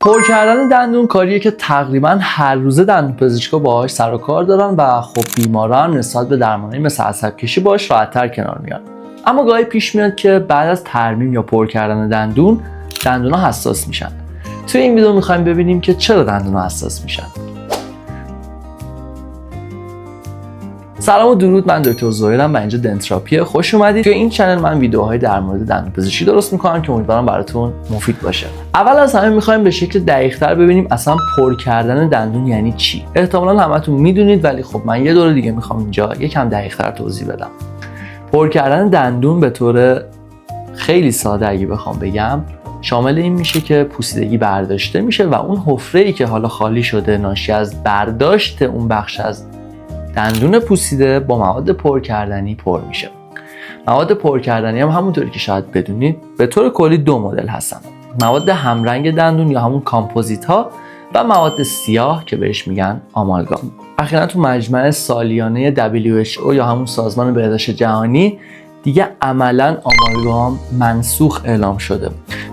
پر کردن دندون کاریه که تقریبا هر روزه دندونپزشکا باهاش سر و کار دارن و خب بیمارا هم نسبت به درمانایی مثل عصب کشی باهاش راحت‌تر کنار میان. اما گاهی پیش میاد که بعد از ترمیم یا پر کردن دندونا حساس میشن. توی این ویدیو میخوایم ببینیم که چرا دندونا حساس میشن. سلام و درود، من دکتر زهیرم و اینجا دنتراپیه. خوش اومدید. توی این چنل من ویدیوهای در مورد دندونپزشکی درست میکنم که امیدوارم براتون مفید باشه. اول از همه میخوایم به شکل دقیق‌تر ببینیم اصلا پر کردن دندون یعنی چی. احتمالاً همتون میدونید ولی خب من یه دور دیگه میخوام اینجا یکم دقیق‌تر توضیح بدم. پر کردن دندون به طور خیلی ساده اگه بخوام بگم شامل این میشه که پوسیدگی برداشته میشه و اون حفره‌ای که حالا خالی شده ناشی از برداشت اون بخش از دندون پوسیده با مواد پر کردنی پر میشه. مواد پر کردنی هم همونطوری که شاید بدونید به طور کلی دو مدل هستن. مواد همرنگ دندون یا همون کامپوزیت ها و مواد سیاه که بهش میگن آمالگام. اخیراً تو مجمع سالیانه WHO یا همون سازمان بهداشت جهانی دیگه عملاً آمالگام منسوخ اعلام شده.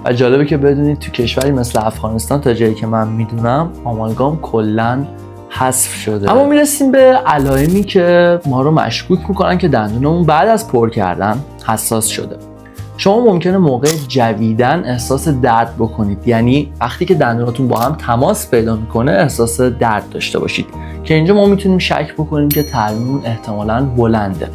و جالبه که بدونید تو کشوری مثل افغانستان تا جایی که من میدونم آمالگام کلاً حذف شده. اما میرسیم به علائمی که ما رو مشکوک میکنن که دندونمون بعد از پر کردن حساس شده. شما ممکنه موقع جویدن احساس درد بکنید، یعنی وقتی که دندوناتون با هم تماس پیدا میکنه احساس درد داشته باشید که اینجا ما میتونیم شک بکنیم که ترمیم احتمالاً بلنده.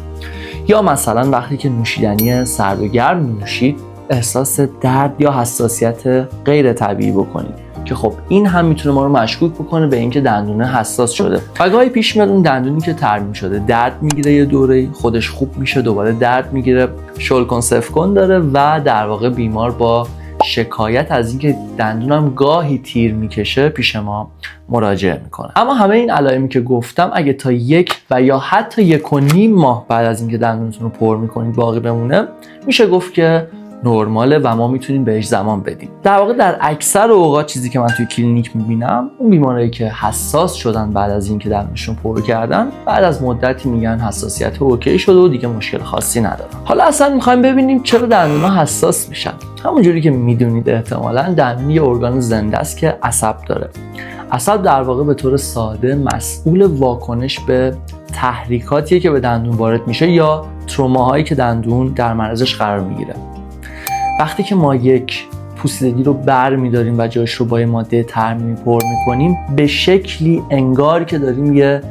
یا مثلا وقتی که نوشیدنی سرد و گرم نوشید احساس درد یا حساسیت غیر طبیعی بکنید که خب این هم میتونه ما رو مشکوک بکنه به اینکه دندونه حساس شده. و گاهی پیش میاد اون دندونی که ترمیم شده درد میگیره، یه دوره خودش خوب میشه، دوباره درد میگیره، شل کن سف کن داره و در واقع بیمار با شکایت از اینکه دندونم گاهی تیر میکشه پیش ما مراجعه میکنه. اما همه این علائمی که گفتم اگه تا 1 و یا حتی 1.5 ماه بعد از اینکه دندونتون رو پر میکنید باقی بمونه میشه گفت که نرماله و ما میتونیم بهش زمان بدیم. در واقع در اکثر اوقات چیزی که من توی کلینیک میبینم اون بیمارایی که حساس شدن بعد از اینکه دندونشون پر کردن بعد از مدتی میگن حساسیت اوکی شده و دیگه مشکل خاصی نداره. حالا اصلا میخوایم ببینیم چرا دندون‌ها حساس میشن. همونجوری که میدونید احتمالاً دندون یه ارگان زنده است که عصب داره. عصب در واقع به طور ساده مسئول واکنش به تحریکاتیه که به دندون وارد میشه یا تروماهایی که دندون در معرضش قرار میگیره. وقتی که ما یک پوسیدگی رو بر می‌داریم و جاش رو با یه ماده ترمیمی پر می‌کنیم به شکلی انگار که داریم یه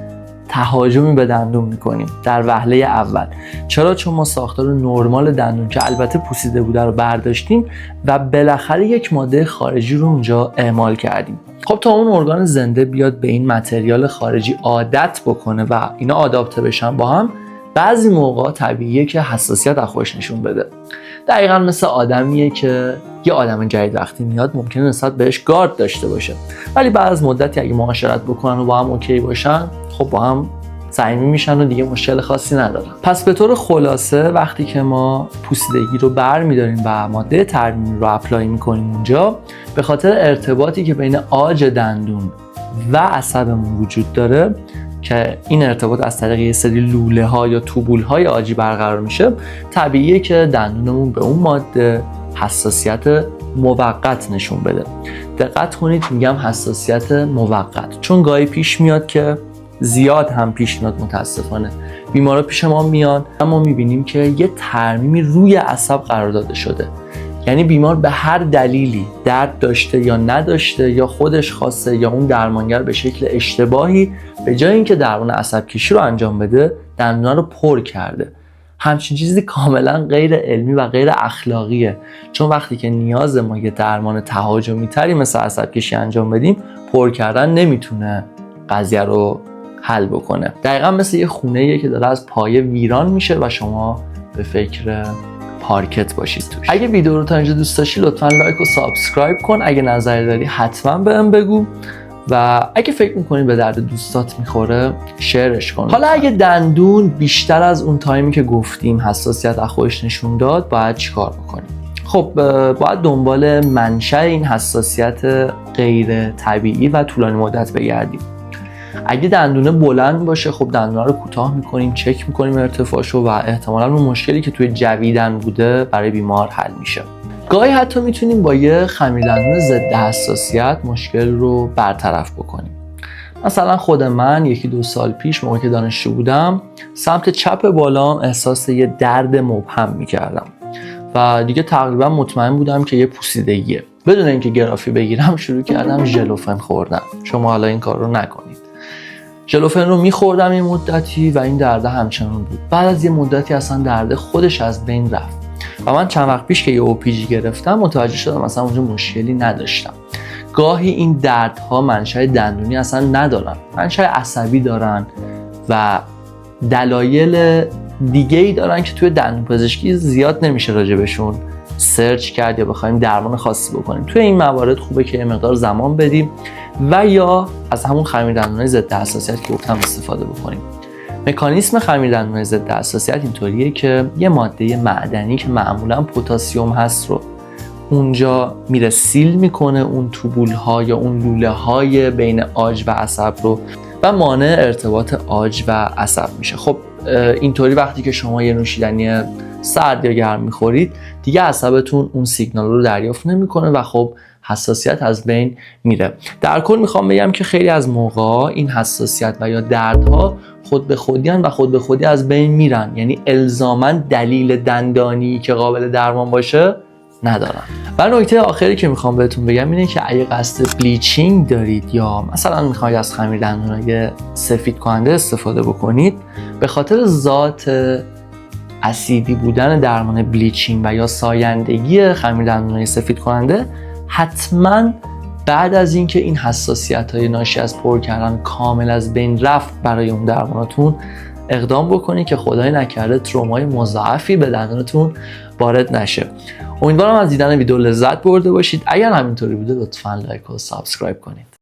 تهاجمی به دندون می‌کنیم در وهله اول. چرا؟ چون ما ساختار نرمال دندون که البته پوسیده بوده رو برداشتیم و بالاخره یک ماده خارجی رو اونجا اعمال کردیم. خب تا اون ارگان زنده بیاد به این متریال خارجی عادت بکنه و اینا آداپته بشن با هم، بعضی موقع طبیعیه که حساسیت از خودش نشون بده. دقیقاً مثل آدمیه که یه آدم جدید وقتی میاد ممکنه نسبت بهش گارد داشته باشه ولی بعد از مدتی اگه معاشرت بکنن و با هم اوکی باشن خب با هم صمیمی میشن و دیگه مشکل خاصی ندارن. پس به طور خلاصه وقتی که ما پوسیدگی رو بر می‌داریم و ماده ترمیم رو اپلای می‌کنیم اونجا به خاطر ارتباطی که بین عاج دندون و عصبمون وجود داره که این ارتباط از طریق یه سری لوله ها یا توبول های عاجی برقرار میشه، طبیعیه که دندونمون به اون ماده حساسیت موقت نشون بده. دقت کنید میگم حساسیت موقت، چون گاهی پیش میاد که زیاد هم پیش میاد متاسفانه بیمارا پیش ما میان اما میبینیم که یه ترمیمی روی عصب قرار داده شده، یعنی بیمار به هر دلیلی درد داشته یا نداشته یا خودش خواسته یا اون درمانگر به شکل اشتباهی به جای اینکه درمان عصب کشی رو انجام بده دندونا رو پر کرده. همچین چیزی کاملا غیر علمی و غیر اخلاقیه، چون وقتی که نیاز ما یه درمان تهاجمی تری مثل عصب کشی انجام بدیم پر کردن نمیتونه قضیه رو حل بکنه. دقیقا مثل یه خونه‌ایه که داره از پایه ویران میشه و شما به فکر پارکت باشید توش. اگه ویدیو رو تا اینجا دوست داشتی لطفاً لایک و سابسکرایب کن. اگه نظری داری حتما بهم بگو و اگه فکر میکنی به درد دوستات میخوره شیرش کن. حالا اگه دندون بیشتر از اون تایمی که گفتیم حساسیت از خودش نشون داد باید چیکار بکنیم؟ خب باید دنبال منشأ این حساسیت غیر طبیعی و طولانی مدت بگردیم. اگه دندونه بلند باشه خب دندونا رو کوتاه میکنیم، چک میکنیم ارتفاعشو و احتمالاً اون مشکلی که توی جویدن بوده برای بیمار حل میشه. گاهی حتی میتونیم با یه خمیردندون ضد حساسیت مشکل رو برطرف بکنیم. مثلا خود من 1-2 سال پیش موقعی که دانشجو بودم سمت چپ بالام احساس یه درد مبهم میکردم و دیگه تقریبا مطمئن بودم که یه پوسیدگیه. بدون اینکه گرافی بگیرم شروع کردم ژلوفن خوردن. شما حالا این کار رو نکنید. ژلوفن رو میخوردم یه مدتی و این درد همچنان بود. بعد از یه مدتی اصلا درد خودش از بین رفت و من چند وقت پیش که یه OPG گرفتم متوجه شدم اصلا اونجا مشکلی نداشتم. گاهی این دردها منشأ دندونی اصلا ندارن، منشأ عصبی دارن و دلایل دیگه‌ای دارن که توی دندونپزشکی زیاد نمیشه راجبشون سرچ کرد یا بخوایم درمان خاصی بکنیم. توی این موارد خوبه که یه مقدار زمان بدیم و یا از همون خمیردندونای ضد حساسیت که گفتم استفاده بکنیم. مکانیسم خمیردندونای ضد حساسیت اینطوریه که یه ماده معدنی که معمولا پتاسیم هست رو اونجا میره سیل میکنه اون توبول‌ها یا اون لوله‌های بین عاج و عصب رو و مانع ارتباط عاج و عصب میشه. خب اینطوری وقتی که شما یه نوشیدنی سرد یا گرم میخورید دیگه عصبتون اون سیگنال رو دریافت نمیکنه و خب حساسیت از بین میره. در کل میخوام بگم که خیلی از موقعا این حساسیت و یا دردها خود به خودیان و خود به خودی از بین میرن، یعنی الزاماً دلیل دندانی که قابل درمان باشه ندارن. و نکته آخری که میخوام بهتون بگم اینه که اگه قصد بلیچینگ دارید یا مثلا میخواید از خمیردندونای سفید کننده استفاده بکنید، به خاطر ذات اسیدی بودن درمان بلیچینگ و یا سایندگی خمیردندونای سفید کننده حتما بعد از اینکه این حساسیت‌های ناشی از پر کردن کامل از بین رفت برای اون درماناتون اقدام بکنید که خدای نکرده ترومای مضاعفی به دندونتون وارد نشه. امیدوارم از دیدن ویدیو لذت برده باشید. اگر همینطوری بوده لطفاً لایک و سابسکرایب کنید.